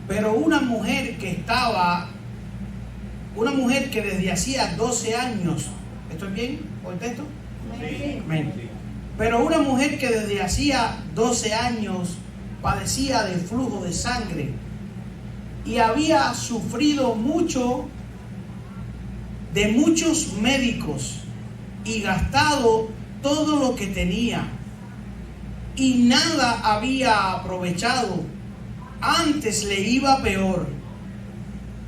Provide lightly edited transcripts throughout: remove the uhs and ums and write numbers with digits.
Pero una mujer que desde hacía 12 años, ¿estoy bien con el texto? Sí. Amén. Pero una mujer que desde hacía 12 años padecía de flujo de sangre y había sufrido mucho de muchos médicos y gastado todo lo que tenía y nada había aprovechado, antes le iba peor.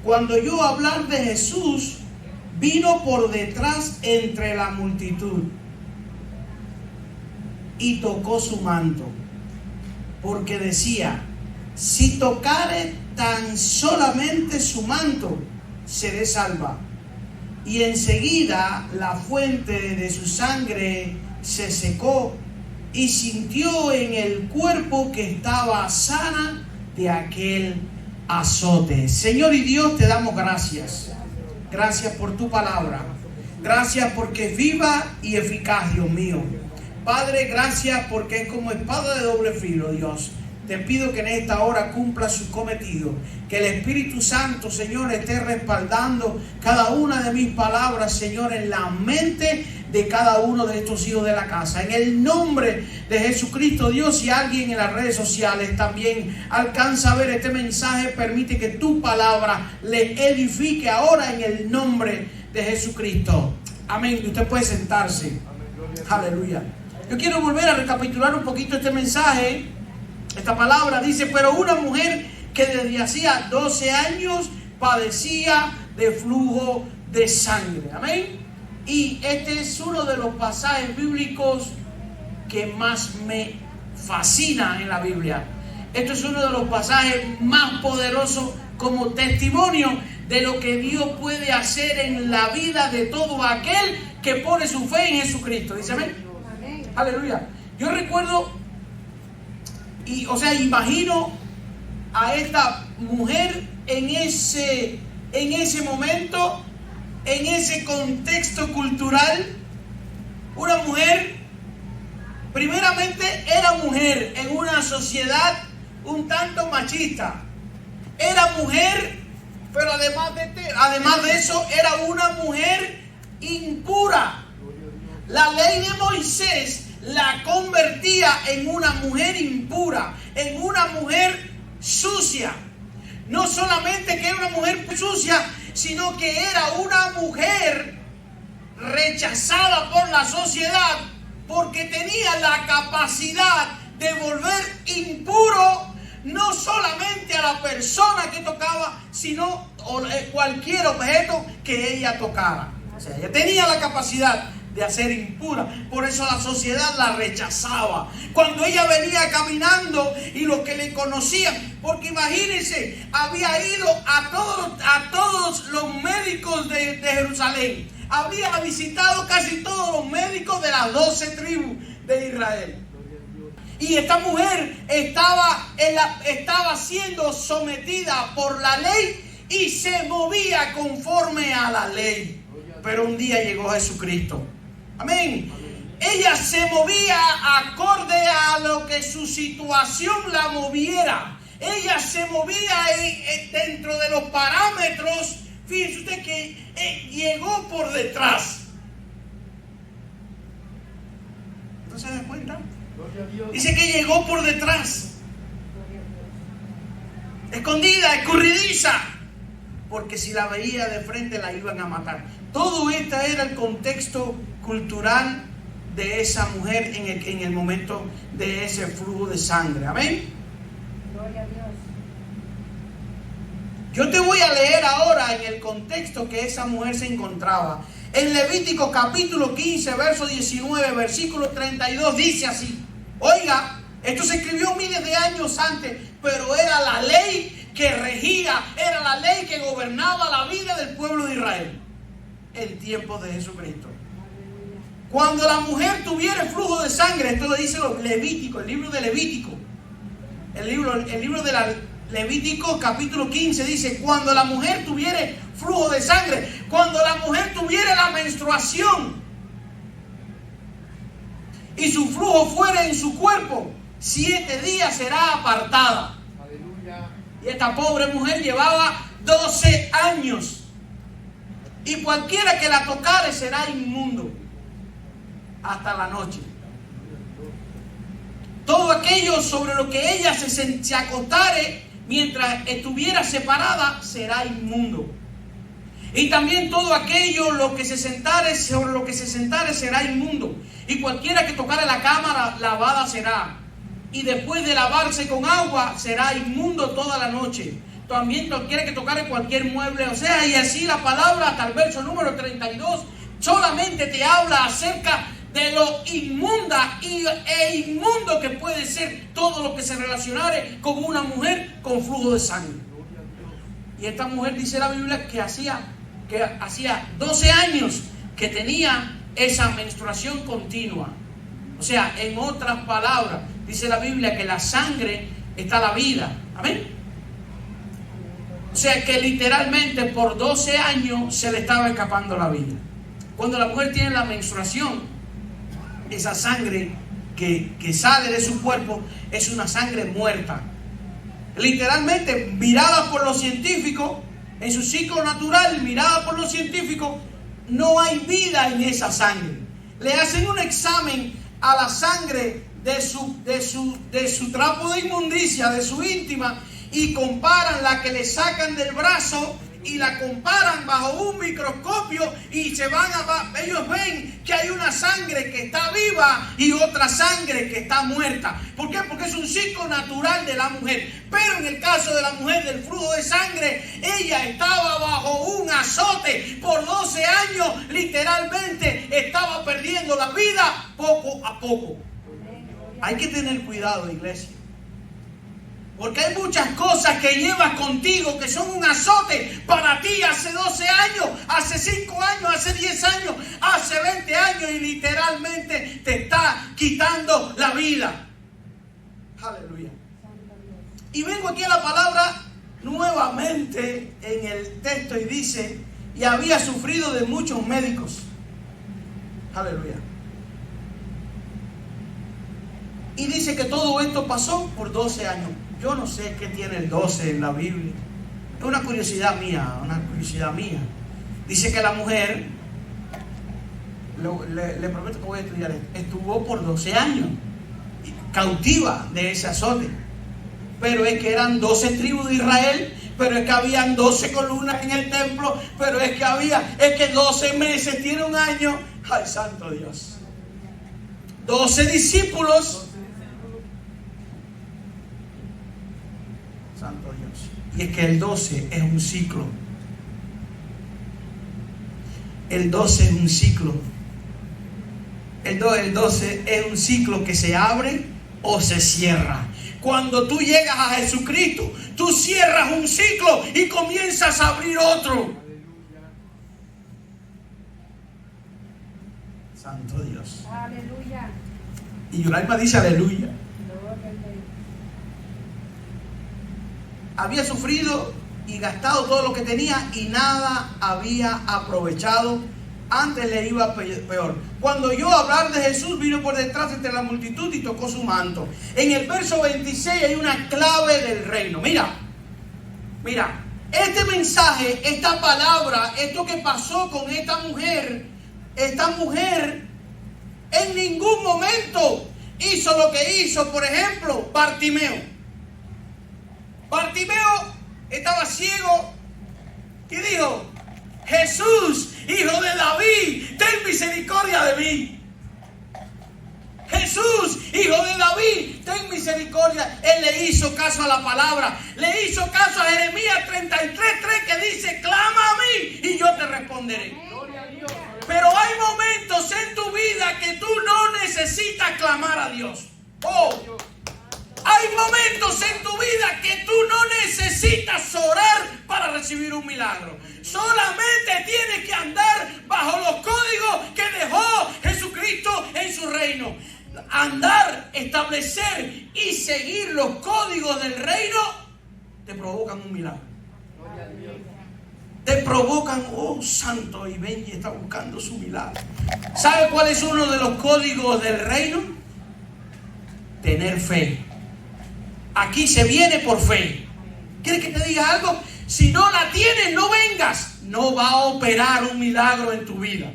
Cuando oyó hablar de Jesús, vino por detrás entre la multitud y tocó su manto, porque decía: si tocare tan solamente su manto, seré salva. Y enseguida la fuente de su sangre se secó y sintió en el cuerpo que estaba sana de aquel azote. Señor y Dios, te damos gracias. Gracias por tu palabra. Gracias porque es viva y eficaz, Dios mío. Padre, gracias porque es como espada de doble filo, Dios. Te pido que en esta hora cumpla su cometido. Que el Espíritu Santo, Señor, esté respaldando cada una de mis palabras, Señor, en la mente de cada uno de estos hijos de la casa. En el nombre de Jesucristo, Dios, si alguien en las redes sociales también alcanza a ver este mensaje, permite que tu palabra le edifique ahora en el nombre de Jesucristo. Amén. Usted puede sentarse. Aleluya. Yo quiero volver a recapitular un poquito este mensaje. Esta palabra dice: pero una mujer que desde hacía 12 años padecía de flujo de sangre. Amén. Y este es uno de los pasajes bíblicos que más me fascina en la Biblia. Este es uno de los pasajes más poderosos como testimonio de lo que Dios puede hacer en la vida de todo aquel que pone su fe en Jesucristo. Dice amén. Amén. Aleluya. Yo recuerdo imagino a esta mujer en ese momento, en ese contexto cultural. Una mujer, primeramente era mujer en una sociedad un tanto machista. Era mujer, pero además de eso, era una mujer impura. La ley de Moisés la convertía en una mujer impura, en una mujer sucia. No solamente que era una mujer sucia, sino que era una mujer rechazada por la sociedad, porque tenía la capacidad de volver impuro no solamente a la persona que tocaba, sino cualquier objeto que ella tocara. O sea, ella tenía la capacidad de hacer impura. Por eso la sociedad la rechazaba cuando ella venía caminando y los que le conocían, porque imagínense, había ido a todos los médicos de Jerusalén, había visitado casi todos los médicos de las 12 tribus de Israel, y esta mujer estaba siendo sometida por la ley y se movía conforme a la ley. Pero un día llegó Jesucristo. Amén. Ella se movía acorde a lo que su situación la moviera. Ella se movía dentro de los parámetros. Fíjense usted que llegó por detrás. ¿No se da cuenta? Dice que llegó por detrás. Escondida, escurridiza. Porque si la veía de frente la iban a matar. Todo este era el contexto cultural de esa mujer en el momento de ese flujo de sangre. Amén. Gloria a Dios. Yo te voy a leer ahora en el contexto que esa mujer se encontraba. En Levítico capítulo 15, verso 19, versículo 32, dice así. Oiga, esto se escribió miles de años antes, pero era la ley que regía, era la ley que gobernaba la vida del pueblo de Israel en tiempos de Jesucristo. Cuando la mujer tuviera flujo de sangre, esto lo dice los Levíticos, el libro de Levítico, el libro de Levítico capítulo 15 dice: cuando la mujer tuviera flujo de sangre, cuando la mujer tuviera la menstruación y su flujo fuera en su cuerpo, 7 días será apartada. Y esta pobre mujer llevaba 12 años. Y cualquiera que la tocare será inmundo hasta la noche. Todo aquello sobre lo que ella se acostare mientras estuviera separada será inmundo. Y también todo aquello sobre lo que se sentare será inmundo. Y cualquiera que tocare la cama lavada será. Y después de lavarse con agua será inmundo toda la noche. También cualquiera que tocare cualquier mueble, o sea, y así la palabra hasta el verso número 32 solamente te habla acerca de lo inmunda e inmundo que puede ser todo lo que se relacionare con una mujer con flujo de sangre. Y esta mujer dice la Biblia que hacía 12 años que tenía esa menstruación continua. O sea, en otras palabras, dice la Biblia que la sangre está la vida. Amén. O sea que literalmente por 12 años se le estaba escapando la vida. Cuando la mujer tiene la menstruación, esa sangre que sale de su cuerpo es una sangre muerta. Literalmente, mirada por los científicos, en su ciclo natural, mirada por los científicos, no hay vida en esa sangre. Le hacen un examen a la sangre de su trapo de inmundicia, de su íntima, y comparan la que le sacan del brazo y la comparan bajo un microscopio y ellos ven que hay una sangre que está viva y otra sangre que está muerta. ¿Por qué? Porque es un ciclo natural de la mujer. Pero en el caso de la mujer del flujo de sangre, ella estaba bajo un azote por 12 años, literalmente estaba perdiendo la vida poco a poco. Hay que tener cuidado, iglesia. Porque hay muchas cosas que llevas contigo que son un azote para ti hace 12 años, hace 5 años, hace 10 años, hace 20 años y literalmente te está quitando la vida. Aleluya. Y vengo aquí a la palabra nuevamente en el texto y dice, y había sufrido de muchos médicos. Aleluya. Y dice que todo esto pasó por 12 años. Yo no sé qué tiene el 12 en la Biblia. Es una curiosidad mía, Dice que la mujer, le prometo que voy a estudiar esto, estuvo por 12 años cautiva de ese azote. Pero es que eran 12 tribus de Israel, pero es que habían 12 columnas en el templo, pero es que 12 meses tiene un año. ¡Ay, santo Dios! 12 discípulos. Santo Dios. Y es que el 12 es un ciclo. El 12 es un ciclo. El 12 es un ciclo que se abre o se cierra. Cuando tú llegas a Jesucristo, tú cierras un ciclo y comienzas a abrir otro. Santo Dios. Aleluya. Y Yulaima dice aleluya. Había sufrido y gastado todo lo que tenía y nada había aprovechado. Antes le iba peor. Cuando oyó hablar de Jesús, vino por detrás entre la multitud y tocó su manto. En el verso 26 hay una clave del reino. Mira, este mensaje, esta palabra, esto que pasó con esta mujer en ningún momento hizo lo que hizo, por ejemplo, Bartimeo. Bartimeo estaba ciego y dijo: Jesús, hijo de David, ten misericordia de mí. Jesús, hijo de David, ten misericordia. Él le hizo caso a la palabra, le hizo caso a Jeremías 33:3 que dice: clama a mí y yo te responderé. Pero hay momentos en tu vida que tú no necesitas clamar a Dios. Hay momentos en tu vida que tú no necesitas orar para recibir un milagro. Solamente tienes que andar bajo los códigos que dejó Jesucristo en su reino. Andar, establecer y seguir los códigos del reino te provocan un milagro. Te provocan, santo, y Benji está buscando su milagro. ¿Sabe cuál es uno de los códigos del reino? Tener fe. Aquí se viene por fe. ¿Quieres que te diga algo? Si no la tienes, no vengas. No va a operar un milagro en tu vida.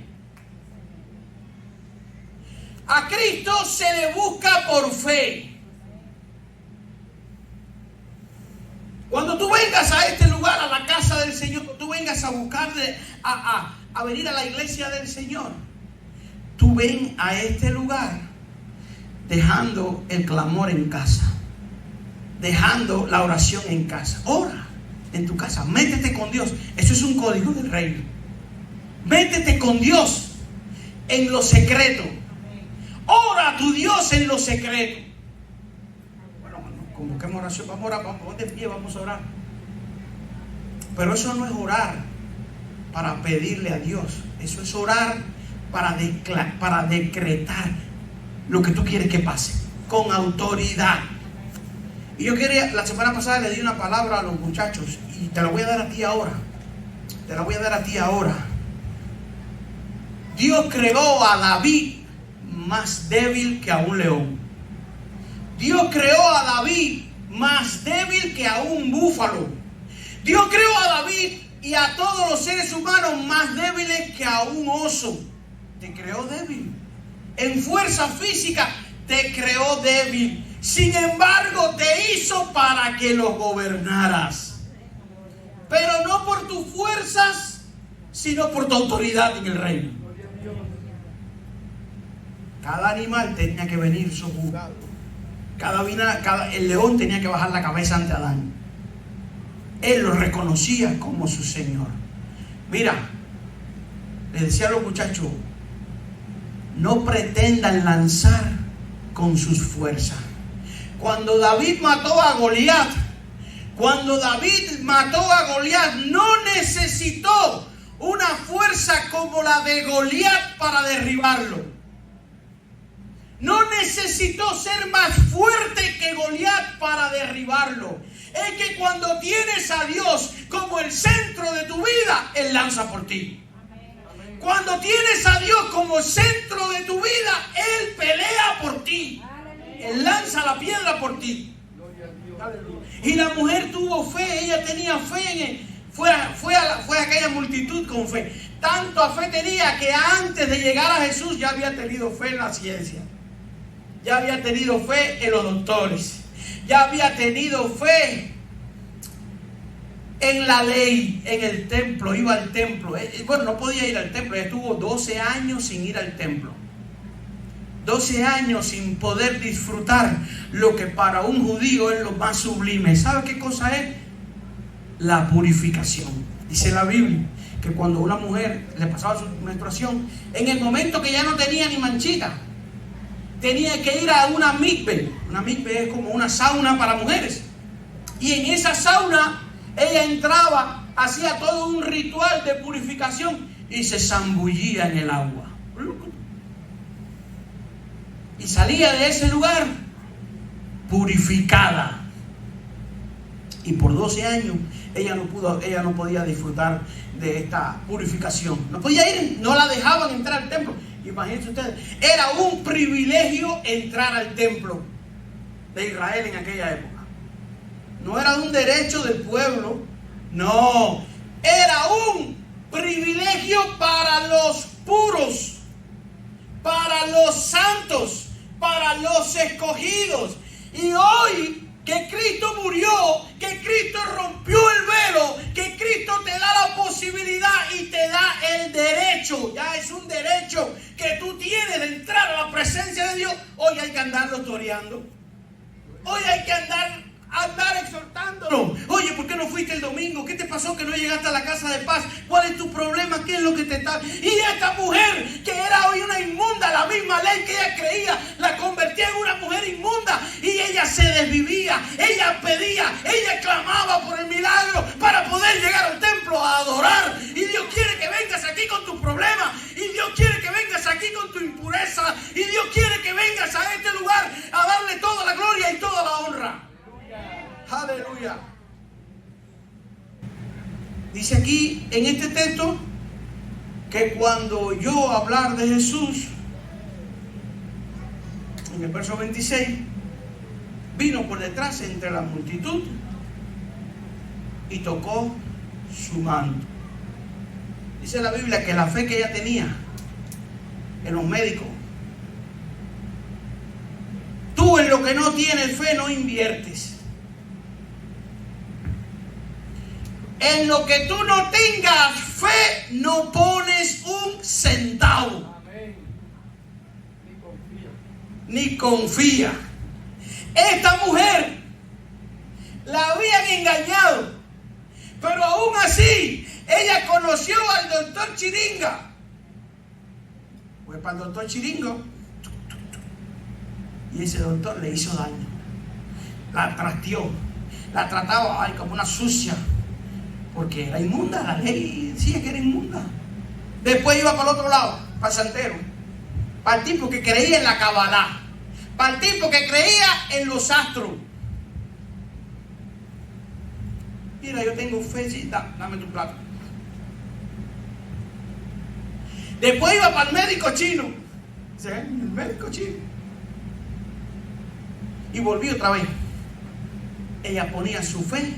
A Cristo se le busca por fe. Cuando tú vengas a este lugar, a la casa del Señor, tú vengas a buscarle, a venir a la iglesia del Señor, tú ven a este lugar dejando el clamor en casa, dejando la oración en casa. Ora en tu casa, métete con Dios. Eso es un código del reino. Métete con Dios en lo secreto. Ora a tu Dios en lo secreto. Bueno, convoquemos oración, vamos a orar, vamos de pie, vamos a orar. Pero eso no es orar para pedirle a Dios. Eso es orar para decretar lo que tú quieres que pase, con autoridad. Y yo quería, la semana pasada le di una palabra a los muchachos y te la voy a dar a ti ahora. Te la voy a dar a ti ahora. Dios creó a David más débil que a un león. Dios creó a David más débil que a un búfalo. Dios creó a David y a todos los seres humanos más débiles que a un oso. Te creó débil. En fuerza física te creó débil. Sin embargo, te hizo para que lo gobernaras. Pero no por tus fuerzas, sino por tu autoridad en el reino. Cada animal tenía que venir sojuzgado. El león tenía que bajar la cabeza ante Adán. Él lo reconocía como su Señor. Mira, le decía a los muchachos, no pretendan lanzar con sus fuerzas. Cuando David mató a Goliat, no necesitó una fuerza como la de Goliat para derribarlo. No necesitó ser más fuerte que Goliat para derribarlo. Es que cuando tienes a Dios como el centro de tu vida, Él lanza por ti. Cuando tienes a Dios como centro de tu vida, Él pelea por ti. Él lanza la piedra por ti. Y la mujer tuvo fe, ella tenía fe fue a aquella multitud con fe. Tanto fe tenía que antes de llegar a Jesús ya había tenido fe en la ciencia. Ya había tenido fe en los doctores. Ya había tenido fe en la ley, en el templo. Iba al templo. Bueno, no podía ir al templo. Ella estuvo 12 años sin ir al templo. 12 años sin poder disfrutar lo que para un judío es lo más sublime. ¿Sabe qué cosa es? La purificación. Dice la Biblia que cuando una mujer le pasaba su menstruación, en el momento que ya no tenía ni manchita, tenía que ir a una mikve. Una mikve es como una sauna para mujeres. Y en esa sauna ella entraba, hacía todo un ritual de purificación y se zambullía en el agua. Y salía de ese lugar purificada. Y por 12 años ella no podía disfrutar de esta purificación. No podía ir, no la dejaban entrar al templo. Imagínense ustedes, era un privilegio entrar al templo de Israel en aquella época. No era un derecho del pueblo, no, era un privilegio para los puros, para los santos, para los escogidos. Y hoy que Cristo murió, que Cristo rompió el velo, que Cristo te da la posibilidad y te da el derecho, ya es un derecho que tú tienes de entrar a la presencia de Dios. Hoy hay que andarlo toreando. Hoy hay que andar exhortándolo. Oye, ¿por qué no fuiste el domingo? ¿Qué te pasó que no llegaste a la casa de paz? ¿Cuál es tu problema? ¿Qué es lo que te está...? Y esta mujer que era hoy una inmunda, la misma ley que ella creía, la convertía en una mujer inmunda. Y ella se desvivía, ella pedía, ella clamaba por el milagro para poder llegar al templo a adorar. Y Dios quiere que vengas aquí con tus problemas. Y Dios quiere que vengas aquí con tu impureza. Y Dios quiere que vengas a este lugar a darle toda la gloria y toda la honra. Aleluya. Dice aquí en este texto que cuando oyó hablar de Jesús, en el verso 26, vino por detrás entre la multitud y tocó su manto. Dice la Biblia que la fe que ella tenía en los médicos. Tú en lo que no tienes fe no inviertes. En lo que tú no tengas fe no pones un centavo. Amén. Ni confía. Esta mujer la habían engañado, pero aún así ella conoció al doctor Chiringa. Fue para el doctor Chiringo y ese doctor le hizo daño, la trasteó, la trataba como una sucia, porque era inmunda. La ley decía que era inmunda. Después iba para el otro lado, para el santero, para el tipo que creía en la cabalá, para el tipo que creía en los astros. Mira, yo tengo fe, sí, dame tu plata. Después iba para el médico chino. ¿Sí? El médico chino. Y volvió otra vez. Ella ponía su fe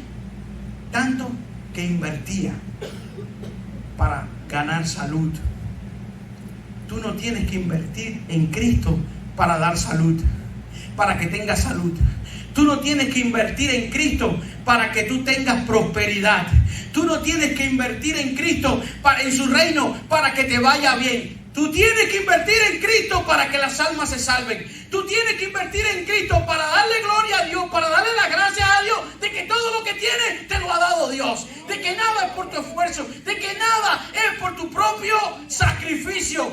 tanto que invertía para ganar salud. Tú no tienes que invertir en Cristo para dar salud, para que tengas salud. Tú no tienes que invertir en Cristo para que tú tengas prosperidad. Tú no tienes que invertir en Cristo en su reino para que te vaya bien. Tú tienes que invertir en Cristo para que las almas se salven. Tú tienes que invertir en Cristo para darle gloria a Dios, para darle las gracias a Dios de que todo lo que tienes te lo ha dado Dios, de que nada es por tu esfuerzo, de que nada es por tu propio sacrificio.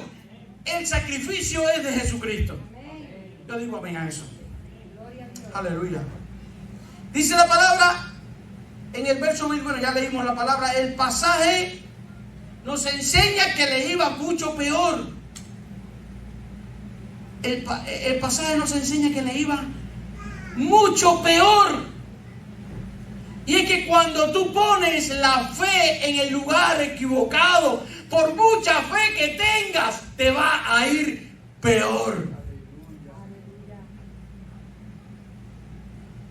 El sacrificio es de Jesucristo. Yo digo amén a eso. Aleluya. Dice la palabra en el verso, bueno, ya leímos la palabra. El pasaje nos enseña que le iba mucho peor. El pasaje nos enseña que le iba mucho peor. Y es que cuando tú pones la fe en el lugar equivocado, por mucha fe que tengas, te va a ir peor.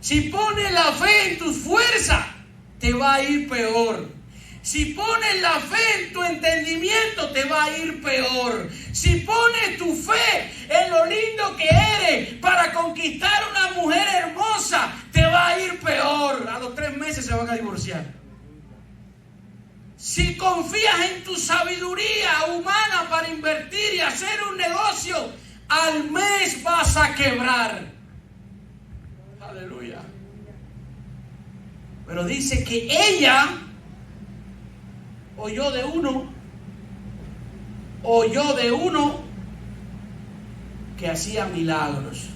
Si pones la fe en tus fuerzas, te va a ir peor. Si pones la fe en tu entendimiento, te va a ir peor. Si pones tu fe en lo lindo que eres para conquistar una mujer hermosa, te va a ir peor. A los 3 meses se van a divorciar. Si confías en tu sabiduría humana para invertir y hacer un negocio, al mes vas a quebrar. Aleluya. Pero dice que ella oyó de uno que hacía milagros.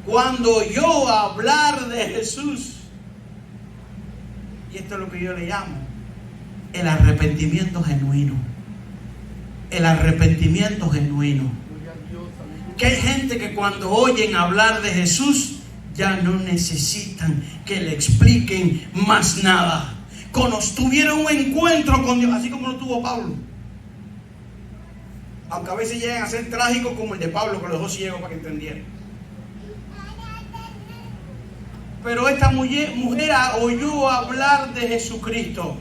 Cuando oyó hablar de Jesús, y esto es lo que yo le llamo el arrepentimiento genuino. El arrepentimiento genuino. Que hay gente que cuando oyen hablar de Jesús ya no necesitan que le expliquen más nada. Cuando tuvieron un encuentro con Dios, así como lo tuvo Pablo. Aunque a veces llegan a ser trágicos como el de Pablo, que lo dejó ciego para que entendiera. Pero esta mujer oyó hablar de Jesucristo.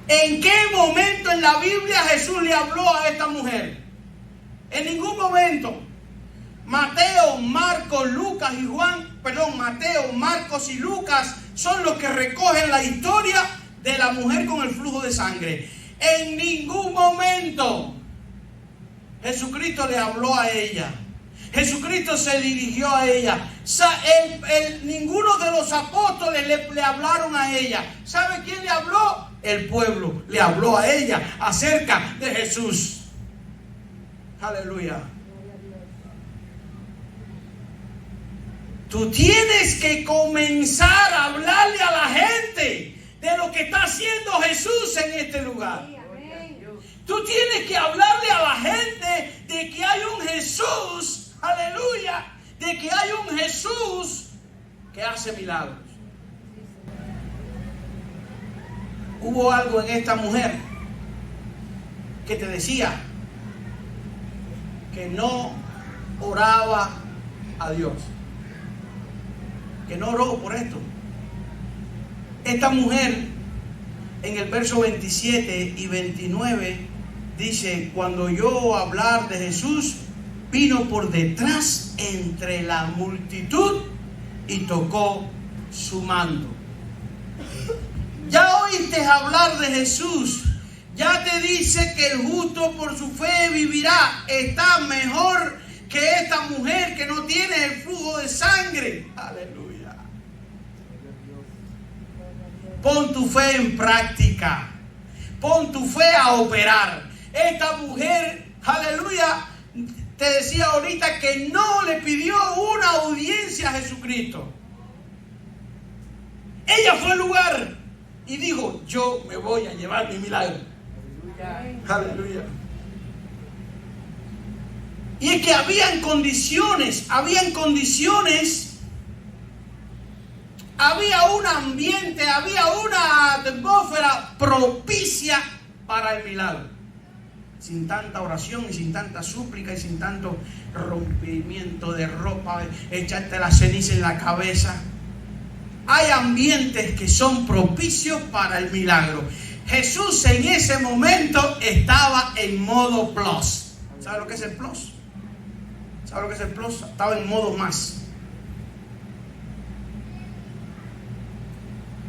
¿En qué momento en la Biblia Jesús le habló a esta mujer? En ningún momento. Mateo, Marcos, Lucas y Mateo, Marcos y Lucas son los que recogen la historia de la mujer con el flujo de sangre. En ningún momento Jesucristo le habló a ella. Jesucristo se dirigió a ella. Ninguno de los apóstoles le hablaron a ella. ¿Sabe quién le habló? El pueblo le habló a ella acerca de Jesús. Aleluya. Tú tienes que comenzar a hablarle a la gente de lo que está haciendo Jesús en este lugar. Tú tienes que hablarle a la gente de que hay un Jesús, aleluya, de que hay un Jesús que hace milagros. Hubo algo en esta mujer que te decía, que no oraba a Dios. Que no oró por esto. Esta mujer, en el verso 27 y 29, dice: cuando oyó hablar de Jesús, vino por detrás entre la multitud y tocó su manto. Ya oíste hablar de Jesús. Ya te dice que el justo por su fe vivirá. Está mejor que esta mujer que no tiene el flujo de sangre. Aleluya. Pon tu fe en práctica. Pon tu fe a operar. Esta mujer, aleluya, te decía ahorita que no le pidió una audiencia a Jesucristo. Ella fue al lugar y dijo: yo me voy a llevar mi milagro. Aleluya. Y es que habían condiciones, había un ambiente, había una atmósfera propicia para el milagro. Sin tanta oración y sin tanta súplica y sin tanto rompimiento de ropa, echarte la ceniza en la cabeza. Hay ambientes que son propicios para el milagro. Jesús en ese momento estaba en modo plus. ¿Sabe lo que es el plus? ¿Sabe lo que es el plus? Estaba en modo más.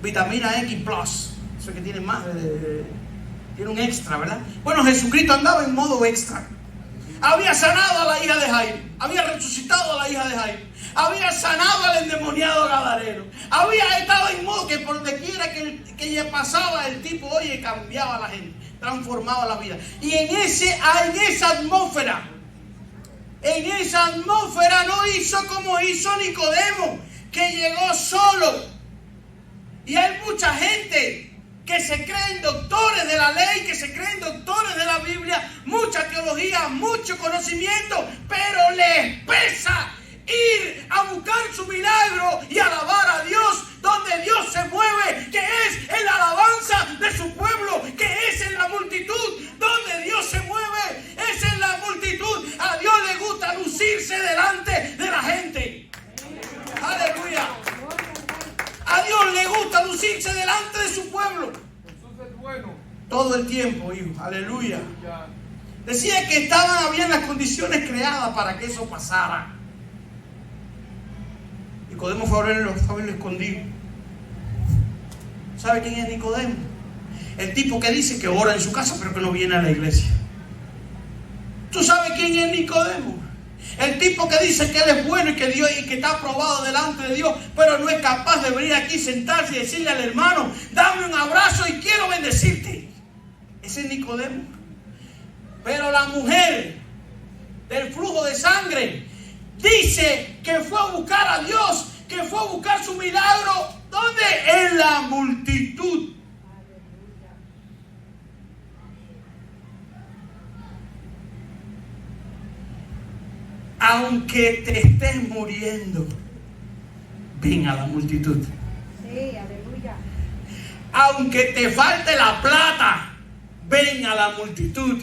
Vitamina X plus. Eso que tiene más, tiene un extra, ¿verdad? Bueno, Jesucristo andaba en modo extra. Había sanado a la hija de Jairo. Había resucitado a la hija de Jairo. Había sanado al endemoniado Gadareno. Había estado en modo que por donde quiera que le pasaba el tipo, oye, cambiaba a la gente, transformaba la vida. Y en esa atmósfera no hizo como hizo Nicodemo, que llegó solo. Y hay mucha gente que se creen doctores de la ley, que se creen doctores de la Biblia, mucha teología, mucho conocimiento, pero les pesa ir a buscar su milagro y alabar a Dios donde Dios se mueve, que es en la alabanza de su pueblo, que es en la multitud donde Dios se mueve, es en la multitud. A Dios le gusta lucirse delante de la gente. Aleluya. A Dios le gusta lucirse delante de su pueblo. Jesús es bueno. Todo el tiempo, hijo. Aleluya. Decía que habían las condiciones creadas para que eso pasara. Nicodemo fue a verlo escondido. ¿Sabe quién es Nicodemo? El tipo que dice que ora en su casa pero que no viene a la iglesia. ¿Tú sabes quién es Nicodemo? El tipo que dice que él es bueno y que Dios y que está aprobado delante de Dios, pero no es capaz de venir aquí, sentarse y decirle al hermano: dame un abrazo y quiero bendecirte. Ese es Nicodemo. Pero la mujer del flujo de sangre dice que fue a buscar a Dios, que fue a buscar su milagro. ¿Dónde? En la multitud. Aunque te estés muriendo, ven a la multitud. Sí, aleluya. Aunque te falte la plata, ven a la multitud.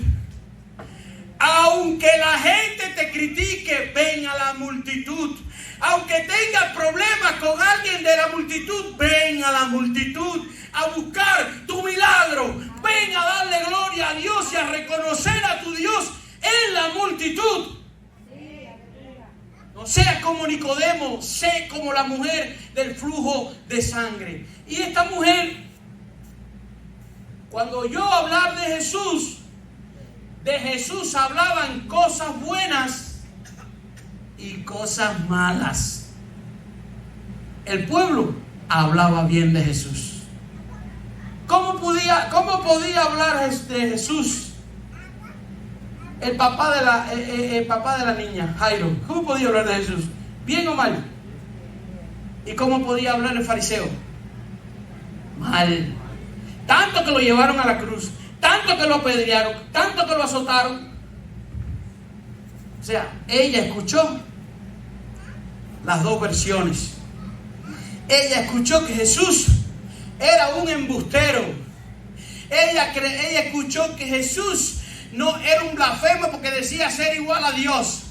Aunque la gente te critique, ven a la multitud. Aunque tengas problemas con alguien de la multitud, ven a la multitud a buscar tu milagro. Ven a darle gloria a Dios y a reconocer a tu Dios en la multitud. No seas como Nicodemo, sé como la mujer del flujo de sangre. Y esta mujer, cuando oyó hablar de Jesús hablaban cosas buenas y cosas malas. El pueblo hablaba bien de Jesús. ¿Cómo podía hablar de Jesús el papá de la niña, Jairo? ¿Cómo podía hablar de Jesús? ¿Bien o mal? ¿Y cómo podía hablar el fariseo? Mal. Tanto que lo llevaron a la cruz, tanto que lo apedrearon, tanto que lo azotaron. O sea, ella escuchó las dos versiones. Ella escuchó que Jesús era un embustero. Ella escuchó que Jesús no era un blasfemo porque decía ser igual a Dios,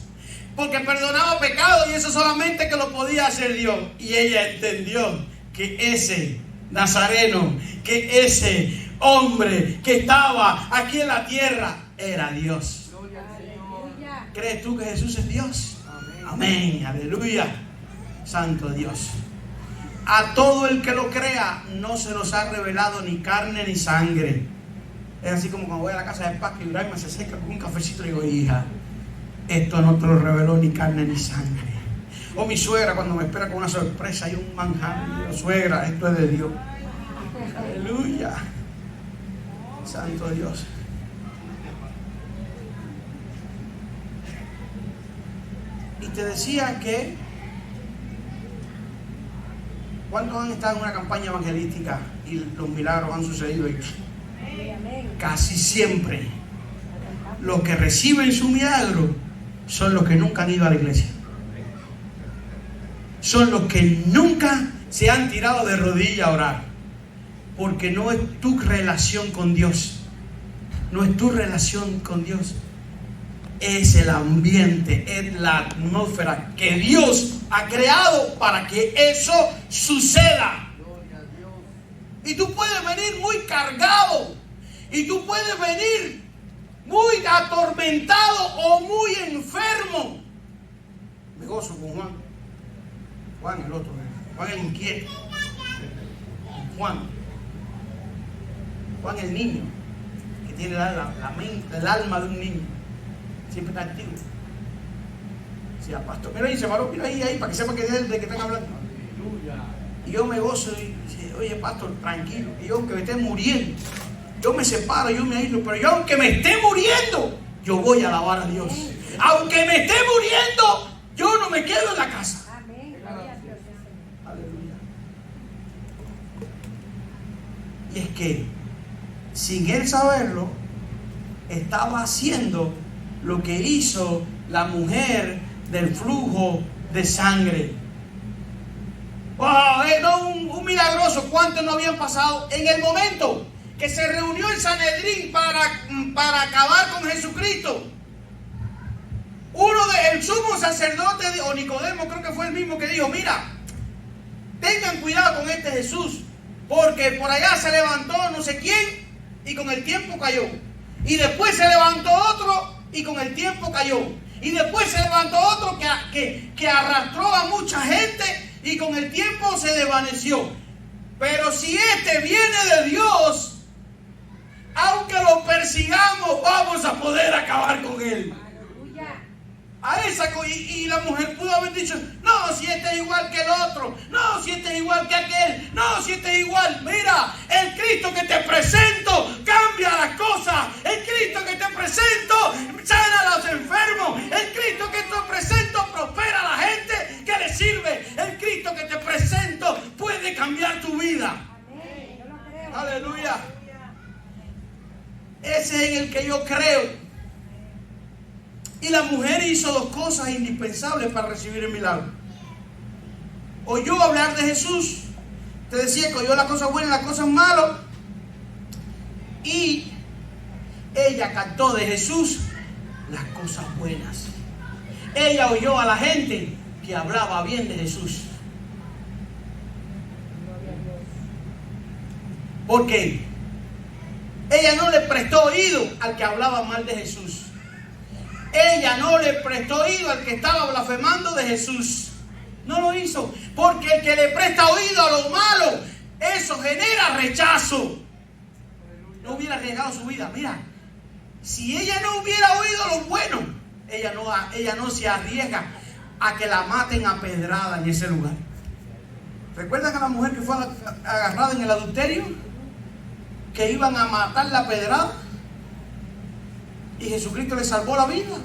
porque perdonaba pecados y eso solamente que lo podía hacer Dios. Y ella entendió que ese Nazareno, que ese hombre que estaba aquí en la tierra era Dios. ¿Crees tú que Jesús es Dios? Amén, aleluya. Santo Dios. A todo el que lo crea no se nos ha revelado ni carne ni sangre. Es así como cuando voy a la casa de Paco y Uraima se acerca con un cafecito y digo, hija, esto no te lo reveló ni carne ni sangre. O mi suegra cuando me espera con una sorpresa y un manjar, y digo, suegra, esto es de Dios. Aleluya. Santo Dios. Y te decía que ¿cuántos han estado en una campaña evangelística y los milagros han sucedido? Y casi siempre los que reciben su milagro son los que nunca han ido a la iglesia. Son los que nunca se han tirado de rodillas a orar. Porque no es tu relación con Dios. No es tu relación con Dios. Es el ambiente, es la atmósfera que Dios ha creado para que eso suceda. Y tú puedes venir muy cargado. Y tú puedes venir muy atormentado o muy enfermo. Me gozo con Juan. Juan el otro. Juan el inquieto. Juan el niño. Que tiene la mente, el alma de un niño. Siempre está activo. Sí, pastor, mira ahí, se paró, mira ahí, para que sepa que es él de que están hablando. Y yo me gozo y dice, oye, pastor, tranquilo, y yo aunque me esté muriendo, yo me separo, yo me aíslo, pero yo aunque me esté muriendo, yo voy a alabar a Dios. Aunque me esté muriendo, yo no me quedo en la casa. Amén. Aleluya. Y es que, sin él saberlo, estaba haciendo lo que hizo la mujer del flujo de sangre. ¡Wow! No, un milagroso. ¿Cuántos no habían pasado? En el momento que se reunió el Sanedrín para acabar con Jesucristo, el sumo sacerdote, o Nicodemo, creo que fue el mismo que dijo, mira, tengan cuidado con este Jesús, porque por allá se levantó no sé quién y con el tiempo cayó. Y después se levantó otro y con el tiempo cayó. Y después se levantó otro que arrastró a mucha gente y con el tiempo se desvaneció. Pero si este viene de Dios, aunque lo persigamos, vamos a poder acabar con él. Y la mujer pudo haber dicho, no, si este es igual que el otro, no, si este es igual que aquel, no, si este es igual. Mira, el Cristo que te presento cambia las cosas. El Cristo que te presento sana a los enfermos. El Cristo que te presento prospera a la gente que le sirve. El Cristo que te presento puede cambiar tu vida. Amén. Yo lo creo. Aleluya. Ese es en el que yo creo. Y la mujer hizo dos cosas indispensables para recibir el milagro. Oyó hablar de Jesús. Te decía que oyó las cosas buenas y las cosas malas. Y ella captó de Jesús las cosas buenas. Ella oyó a la gente que hablaba bien de Jesús. Porque ella no le prestó oído al que hablaba mal de Jesús. Ella no le prestó oído al que estaba blasfemando de Jesús. No lo hizo. Porque el que le presta oído a lo malo, eso genera rechazo. No hubiera arriesgado su vida. Mira, si ella no hubiera oído lo bueno, ella no se arriesga a que la maten a pedrada en ese lugar. ¿Recuerdan a la mujer que fue agarrada en el adulterio? Que iban a matarla a pedrada. Y Jesucristo le salvó la vida.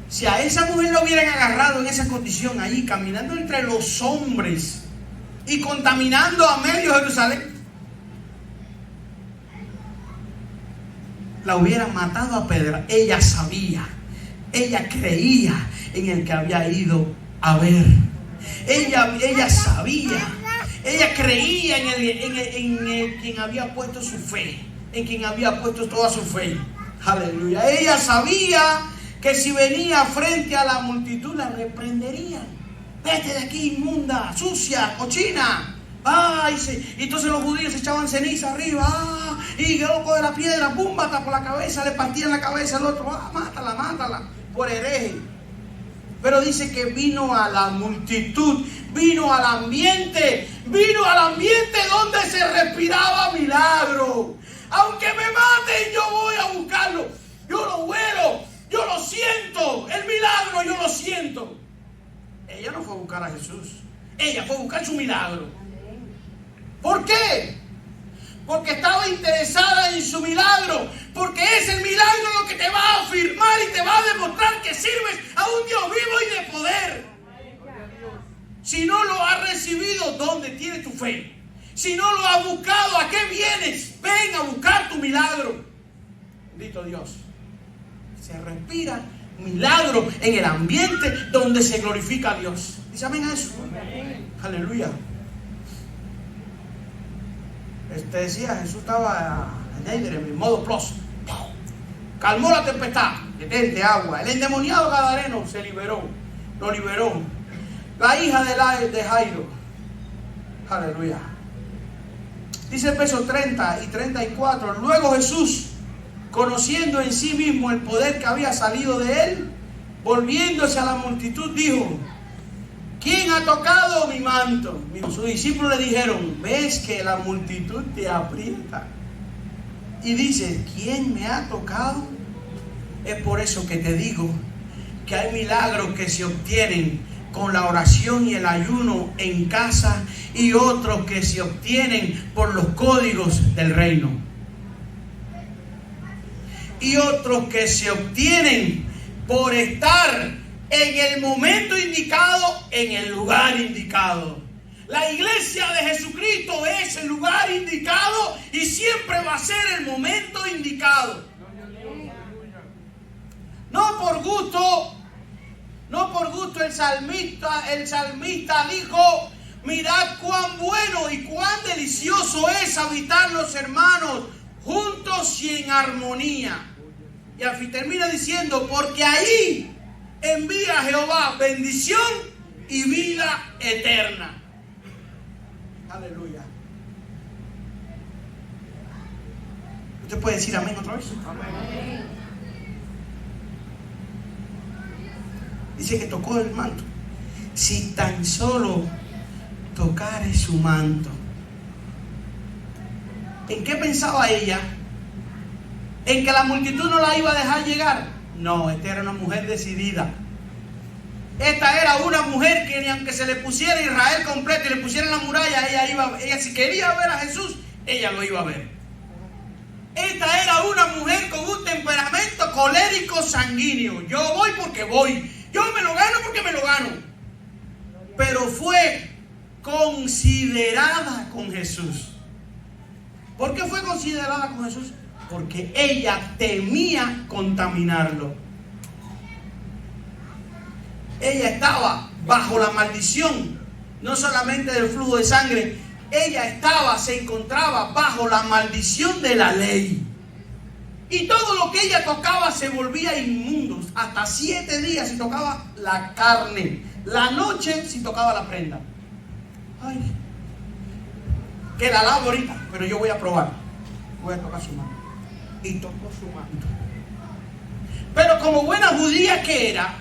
Si a esa mujer la hubieran agarrado en esa condición allí, caminando entre los hombres y contaminando a medio Jerusalén, la hubieran matado a pedra. Ella sabía, ella creía en el que había ido a ver. Ella sabía, ella creía en el quien había puesto su fe. en quien había puesto toda su fe. Aleluya. Ella sabía que si venía frente a la multitud la reprenderían. Vete de aquí, inmunda, sucia, cochina. Ay, sí. Y entonces los judíos echaban ceniza arriba. Y que loco de la piedra, pum, mata por la cabeza, le partían la cabeza al otro. Mátala, por hereje. Pero dice que vino a la multitud, vino al ambiente donde se respiraba milagro. Aunque me maten, yo voy a buscarlo. Yo lo huelo, yo lo siento. El milagro yo lo siento. Ella no fue a buscar a Jesús. Ella fue a buscar su milagro. ¿Por qué? Porque estaba interesada en su milagro. Porque es el milagro lo que te va a afirmar y te va a demostrar que sirves a un Dios vivo y de poder. Si no lo has recibido, ¿dónde tienes tu fe? Si no lo has buscado, ¿a qué vienes? Ven a buscar tu milagro. Bendito Dios. Se respira milagro en el ambiente donde se glorifica a Dios. ¿Dice amén a eso? Amén. Aleluya. Decía, Jesús estaba en el modo plus. Calmó la tempestad, detente agua. El endemoniado gadareno se liberó, lo liberó. La hija de Jairo. Aleluya. Dice el verso 30 y 34. Luego Jesús, conociendo en sí mismo el poder que había salido de él, volviéndose a la multitud, dijo: ¿quién ha tocado mi manto? Sus discípulos le dijeron: ves que la multitud te aprieta. Y dice: ¿quién me ha tocado? Es por eso que te digo que hay milagros que se obtienen con la oración y el ayuno en casa, y otros que se obtienen por los códigos del reino, y otros que se obtienen por estar en el momento indicado, en el lugar indicado. La iglesia de Jesucristo es el lugar indicado y siempre va a ser el momento indicado. No por gusto el salmista dijo: mirad cuán bueno y cuán delicioso es habitar los hermanos juntos y en armonía. Y al fin termina diciendo: porque ahí envía Jehová bendición y vida eterna. Aleluya. ¿Usted puede decir amén otra vez? Amén. Dice que tocó el manto. Si tan solo tocare su manto. ¿En qué pensaba ella? ¿En que la multitud no la iba a dejar llegar? No, esta era una mujer decidida. Esta era una mujer que ni aunque se le pusiera Israel completo y le pusieran la muralla, ella si quería ver a Jesús, ella lo iba a ver. Esta era una mujer con un temperamento colérico sanguíneo. Yo voy porque voy. Yo me lo gano porque me lo gano. Pero fue considerada con Jesús. ¿Por qué fue considerada con Jesús? Porque ella temía contaminarlo. Ella estaba bajo la maldición, no solamente del flujo de sangre, se encontraba bajo la maldición de la ley. Y todo lo que ella tocaba se volvía inmundo. Hasta 7 días si tocaba la carne, la noche si tocaba la prenda. Ay, que la lavo ahorita, pero yo voy a probar. Voy a tocar su mano. Y tocó su manto. Pero como buena judía que era,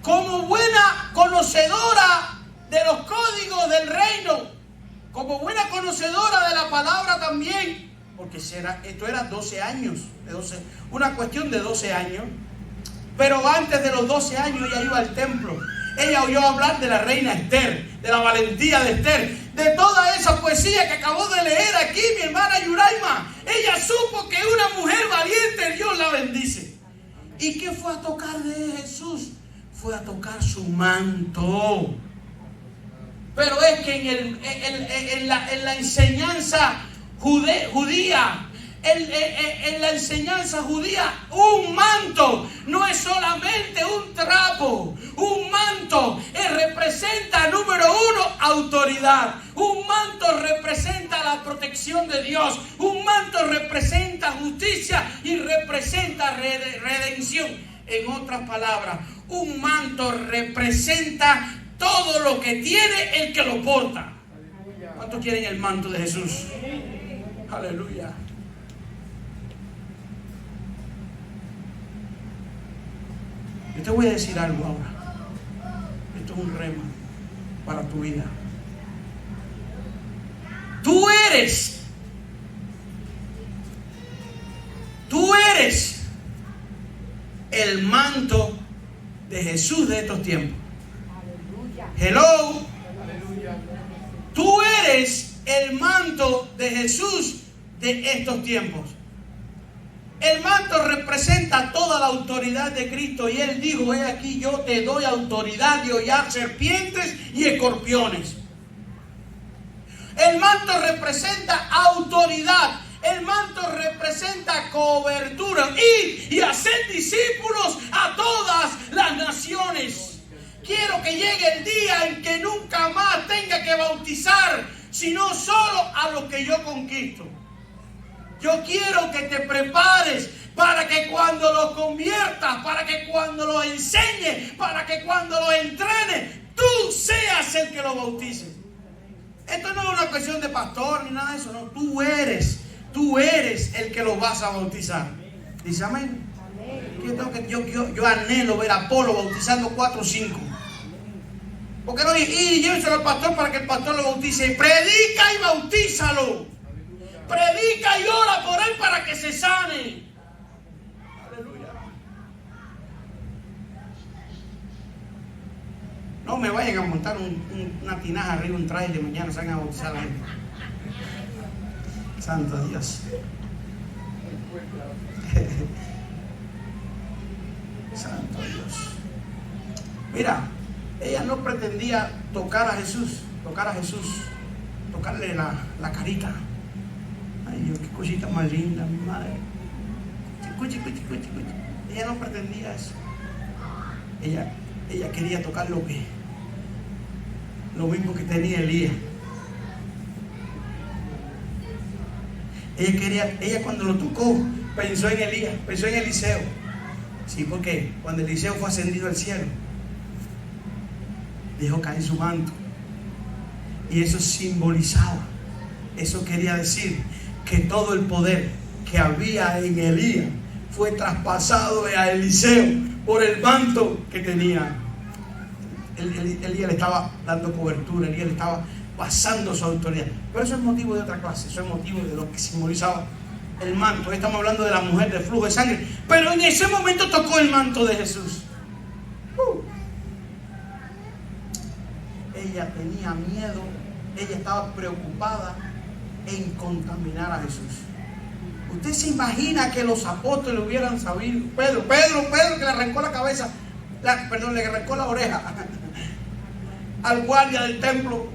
como buena conocedora de los códigos del reino, como buena conocedora de la palabra también, porque esto era 12 años, una cuestión de 12 años, pero antes de los 12 años ella iba al templo. Ella oyó hablar de la reina Esther, de la valentía de Esther, de toda esa poesía que acabó de leer aquí mi hermana Yuraima. Ella supo que una mujer valiente Dios la bendice. ¿Y qué fue a tocar de Jesús? Fue a tocar su manto. Pero es que en la enseñanza judía, en la enseñanza judía, un manto no es solamente un trapo. Un manto representa, número uno, autoridad. Un manto representa la protección de Dios. Un manto representa justicia y representa redención. En otras palabras, un manto representa todo lo que tiene el que lo porta. ¿Cuántos quieren el manto de Jesús? Aleluya. Yo te voy a decir algo ahora. Esto es un rema para tu vida. Tú eres el manto de Jesús de estos tiempos. Hello. Tú eres el manto de Jesús de estos tiempos. El manto representa toda la autoridad de Cristo y Él dijo: he aquí, yo te doy autoridad de hollar serpientes y escorpiones. El manto representa autoridad. El manto representa cobertura. Ir y hacer discípulos a todas las naciones. Quiero que llegue el día en que nunca más tenga que bautizar, sino solo a los que yo conquisto. Yo quiero que te prepares para que cuando los conviertas, para que cuando los enseñes, para que cuando los entrenes, tú seas el que los bautice. Esto no es una cuestión de pastor ni nada de eso, no. Tú eres el que los vas a bautizar. Dice amén. Yo anhelo ver a Apolo bautizando 4 o 5. ¿Por qué no dice, y llévenselo al pastor para que el pastor lo bautice? Predica y bautízalo. Predica y ora por él para que se sane. Aleluya. No me vayan a montar una tinaja arriba, un trailer mañana, se van a bautizar a la gente. Santo Dios. Santo Dios. Mira, ella no pretendía tocar a Jesús, tocarle la carita. Ay Dios, qué cosita más linda, mi madre. Cuchi. Ella no pretendía eso. Ella quería tocar lo mismo que tenía Elías. Ella cuando lo tocó pensó en Elías, pensó en Eliseo. Sí, porque cuando Eliseo fue ascendido al cielo, dejó caer su manto. Y eso simbolizaba, eso quería decir que todo el poder que había en Elías fue traspasado a Eliseo por el manto que tenía. Elías le estaba dando cobertura, Elías le estaba pasando su autoridad. Pero eso es motivo de otra clase, eso es motivo de lo que simbolizaba el manto. Hoy estamos hablando de la mujer del flujo de sangre, pero en ese momento tocó el manto de Jesús. Ella tenía miedo, ella estaba preocupada en contaminar a Jesús. Usted se imagina que los apóstoles hubieran sabido, Pedro que le arrancó la cabeza, le arrancó la oreja al guardia del templo.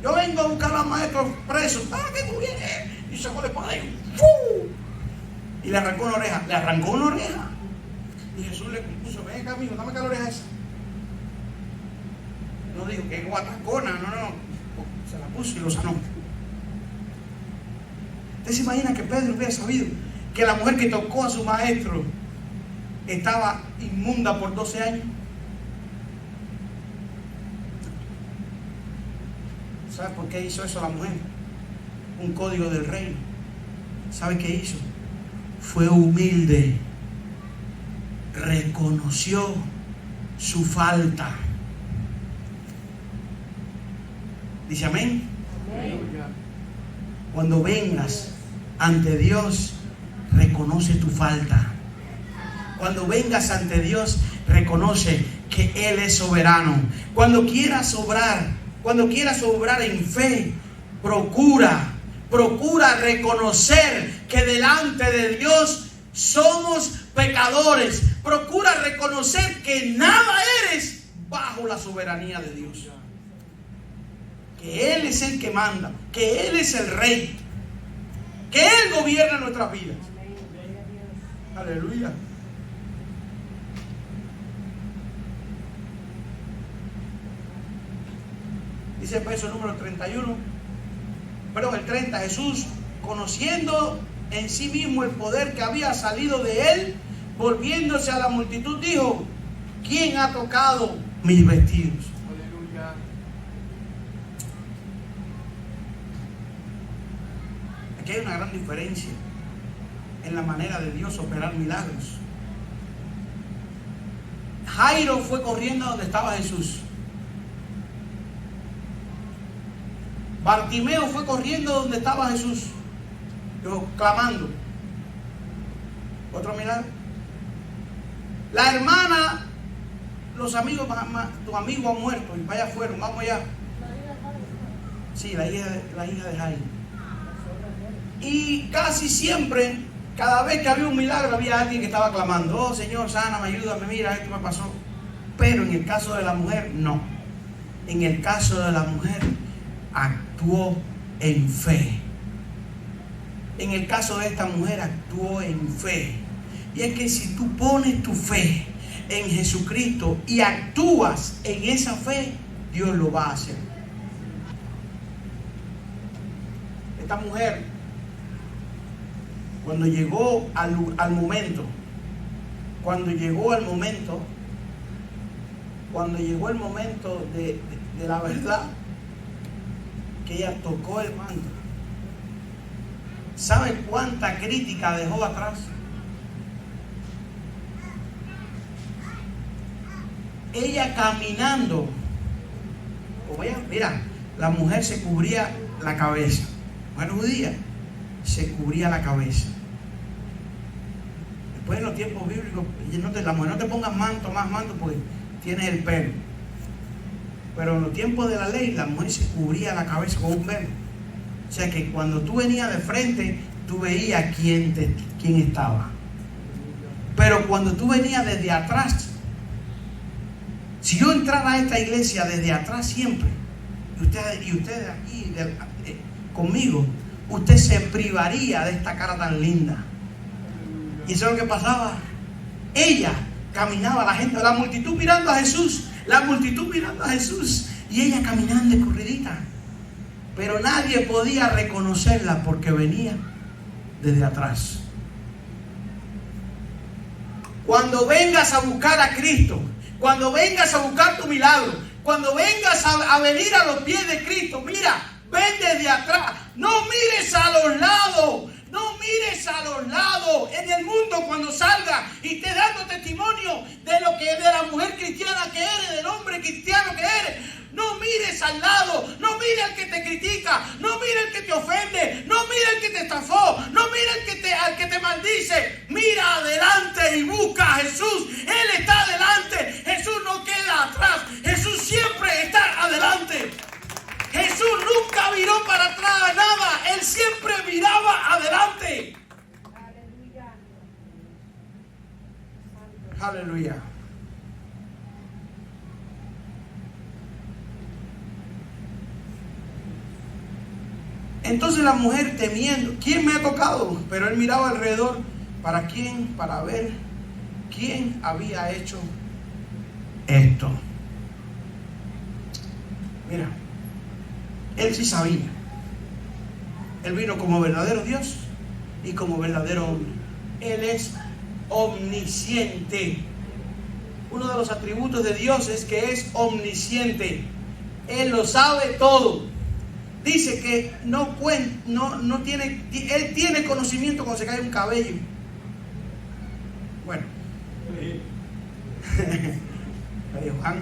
Yo vengo a buscar a los maestros presos. ¿Para qué tú vienes? Y sacó la espada y le arrancó una oreja. Y Jesús le puso: ven acá, amigo, dame acá la oreja esa. No dijo que es guatacona, no. Se la puso y lo sanó. ¿Usted se imagina que Pedro hubiera sabido que la mujer que tocó a su maestro estaba inmunda por 12 años? ¿Sabe por qué hizo eso la mujer? Un código del reino. ¿Sabe qué hizo? Fue humilde. Reconoció su falta. Dice amén. Amén. Cuando vengas ante Dios, reconoce tu falta. Cuando vengas ante Dios, reconoce que Él es soberano. Cuando quieras obrar en fe, procura reconocer que delante de Dios somos pecadores. Procura reconocer que nada eres bajo la soberanía de Dios. Que Él es el que manda, que Él es el rey, que Él gobierna nuestras vidas. Amén. Gloria a Dios. Aleluya. Dice el verso número 31, perdón, el 30, Jesús, conociendo en sí mismo el poder que había salido de Él, volviéndose a la multitud, dijo: ¿quién ha tocado mis vestidos? Aleluya. Aquí hay una gran diferencia en la manera de Dios operar milagros. Jairo fue corriendo a donde estaba Jesús. Bartimeo fue corriendo donde estaba Jesús, clamando. Otro milagro. La hermana, los amigos, tu amigo ha muerto y para allá fueron, vamos allá. Sí, la hija de Jairo. Y casi siempre, cada vez que había un milagro, había alguien que estaba clamando: oh Señor, sáname, ayúdame, mira, esto me pasó. Pero en el caso de la mujer, no. En el caso de la mujer, actuó en fe. En el caso de esta mujer, actuó en fe. Y es que si tú pones tu fe en Jesucristo y actúas en esa fe, Dios lo va a hacer. Esta mujer, cuando llegó al momento, cuando llegó el momento de la verdad, que ella tocó el manto, ¿sabe cuánta crítica dejó atrás? Ella caminando, mira, la mujer se cubría la cabeza, mujer judía, se cubría la cabeza. Después en los tiempos bíblicos, la mujer no te pongas más manto, porque tienes el pelo. Pero en los tiempos de la ley, la mujer se cubría la cabeza con un velo. O sea que cuando tú venías de frente, tú veías quién estaba. Pero cuando tú venías desde atrás, si yo entrara a esta iglesia desde atrás siempre, y ustedes aquí conmigo, usted se privaría de esta cara tan linda. Y eso es lo que pasaba. Ella caminaba, la multitud mirando a Jesús, y ella caminando de corridita. Pero nadie podía reconocerla porque venía desde atrás. Cuando vengas a buscar a Cristo, cuando vengas a buscar tu milagro, cuando vengas a venir a los pies de Cristo, mira, ven desde atrás. No mires a los lados. No mires a los lados. En el mundo, cuando salga y estés dando testimonio de lo que, de la mujer cristiana que eres, del hombre cristiano que eres, no mires al lado. No mires al que te critica. No mires al que te ofende. No mires al que te estafó. No mires al que te maldice. Mira adelante y busca a Jesús. Él está adelante. Jesús no queda atrás. Jesús siempre está adelante. Jesús nunca viró para atrás nada. Él siempre miraba adelante. Aleluya. Aleluya. Entonces la mujer temiendo, ¿quién me ha tocado? Pero él miraba alrededor. ¿Para quién? Para ver quién había hecho esto. Mira, él sí sabía. Él vino como verdadero Dios y como verdadero hombre. Él es omnisciente. Uno de los atributos de Dios es que es omnisciente. Él lo sabe todo. Dice que él tiene conocimiento cuando se cae un cabello. Bueno. Juan.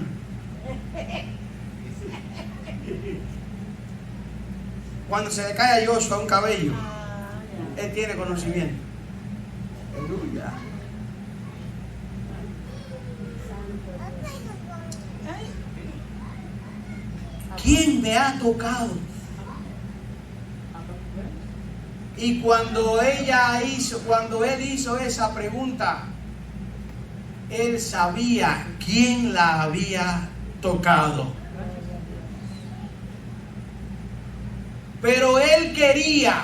Cuando se le cae a Joshua un cabello, él tiene conocimiento. Aleluya. ¿Quién me ha tocado? Y cuando él hizo esa pregunta, él sabía quién la había tocado. Pero él quería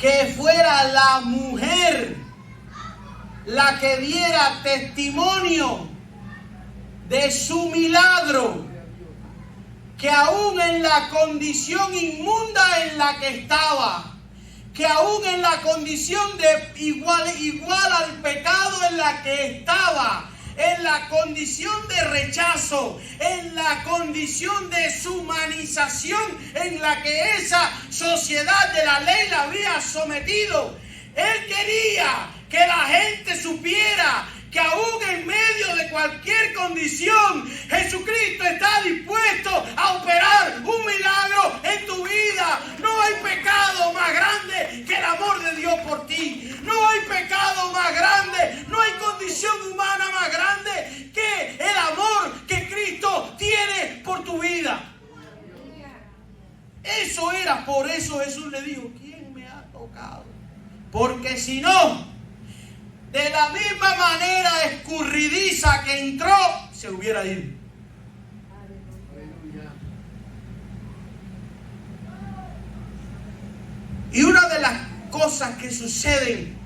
que fuera la mujer la que diera testimonio de su milagro, que aún en la condición inmunda en la que estaba, que aún en la condición de igual al pecado en la que estaba, en la condición de rechazo, en la condición de deshumanización en la que esa sociedad de la ley la había sometido, él quería que la gente supiera que aún en medio de cualquier condición, Jesucristo está dispuesto a operar un milagro en tu vida. No hay pecado más grande que el amor de Dios por ti. No hay pecado más grande, no hay condición humana más grande que el amor que Cristo tiene por tu vida. Eso era, por eso Jesús le dijo, ¿quién me ha tocado? Porque si no, de la misma manera escurridiza que entró, se hubiera ido. Y una de las cosas que suceden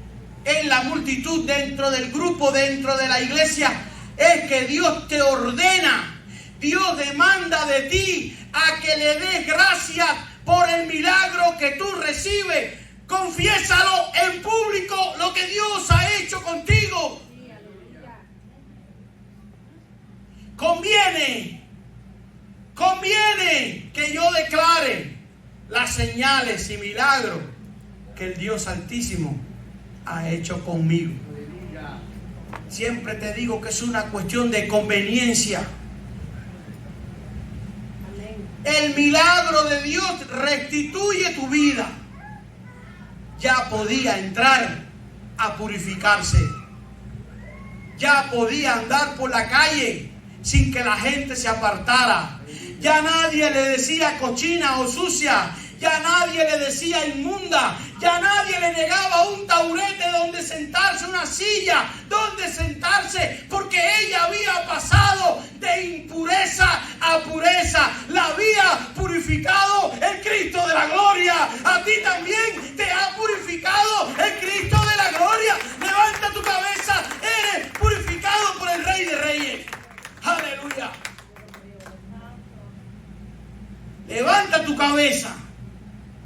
en la multitud, dentro del grupo, dentro de la iglesia, es que Dios te ordena, Dios demanda de ti a que le des gracias por el milagro que tú recibes. Confiésalo en público lo que Dios ha hecho contigo. Conviene que yo declare las señales y milagros que el Dios Altísimo ha hecho conmigo. Siempre te digo que es una cuestión de conveniencia. El milagro de Dios restituye tu vida. Ya podía entrar a purificarse. Ya podía andar por la calle sin que la gente se apartara. Ya nadie le decía cochina o sucia. Ya nadie le decía inmunda. Ya nadie le negaba un taburete donde sentarse, una silla donde sentarse, porque ella había pasado de impureza a pureza. La había purificado el Cristo de la gloria. A ti también te ha purificado el Cristo de la gloria. Levanta tu cabeza. Eres purificado por el Rey de Reyes. Aleluya. Levanta tu cabeza.